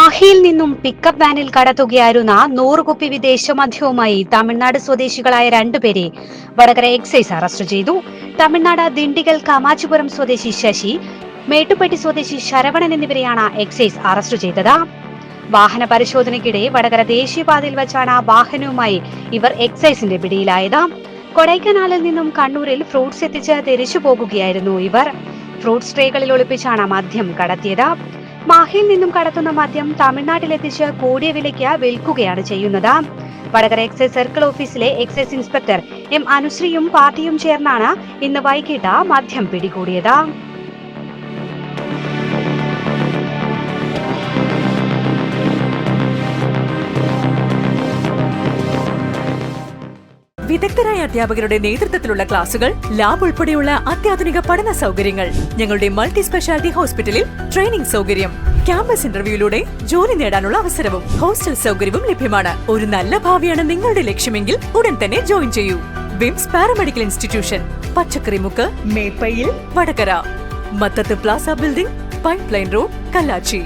മാഹിയിൽ നിന്നും പിക്കപ്പ് വാനിൽ കടത്തുകയായിരുന്ന 100 കുപ്പി വിദേശ മദ്യവുമായി തമിഴ്നാട് സ്വദേശികളായ രണ്ടുപേരെ വടകര എക്സൈസ് അറസ്റ്റ് ചെയ്തു. തമിഴ്നാട് ദിണ്ടിഗൽ കാമാച്ചിപുരം സ്വദേശി ശശി, മേട്ടുപ്പെട്ടി സ്വദേശി ശരവണൻ എന്നിവരെയാണ് എക്സൈസ് അറസ്റ്റ് ചെയ്തത്. വാഹന പരിശോധനയ്ക്കിടെ വടകര ദേശീയപാതയിൽ വച്ചാണ് വാഹനവുമായി ഇവർ എക്സൈസിന്റെ പിടിയിലായത്. കൊടൈക്കനാലിൽ നിന്നും കണ്ണൂരിൽ ഫ്രൂട്ട്സ് എത്തിച്ച് തിരിച്ചു പോകുകയായിരുന്നു ഇവർ. ഫ്രൂട്ട്സ് ട്രേകളിൽ ഒളിപ്പിച്ചാണ് മദ്യം കടത്തിയത്. മാഹിയിൽ നിന്നും കടത്തുന്ന മദ്യം തമിഴ്നാട്ടിലെത്തിച്ച് കൂടിയ വിലയ്ക്ക് വിൽക്കുകയാണ് ചെയ്യുന്നത്. വടകര എക്സൈസ് സർക്കിൾ ഓഫീസിലെ എക്സൈസ് ഇൻസ്പെക്ടർ എം അനുശ്രീയും പാർട്ടിയും ചേർന്നാണ് ഇന്ന് വൈകിട്ട് മദ്യം പിടികൂടിയത്. വിദഗ്ധരായ അധ്യാപകരുടെ നേതൃത്വത്തിലുള്ള ക്ലാസുകൾ, ലാബ് ഉൾപ്പെടെയുള്ള അത്യാധുനിക പഠന സൗകര്യങ്ങൾ. ഞങ്ങളുടെ മൾട്ടി സ്പെഷ്യാലിറ്റി ഹോസ്പിറ്റലിൽ ട്രെയിനിംഗ് സൗകര്യം, ക്യാമ്പസ് ഇന്റർവ്യൂയിലൂടെ ജോലി നേടാനുള്ള അവസരവും ഹോസ്റ്റൽ സൗകര്യവും ലഭ്യമാണ്. ഒരു നല്ല ഭാവിയാണ് നിങ്ങളുടെ ലക്ഷ്യമെങ്കിൽ ഉടൻ തന്നെ ജോയിൻ ചെയ്യൂ. VIMS paramedical institution, Pachakkarimukku, Meppayil, Vadakara, Mathath plaza building, pipe line road, Kallachi.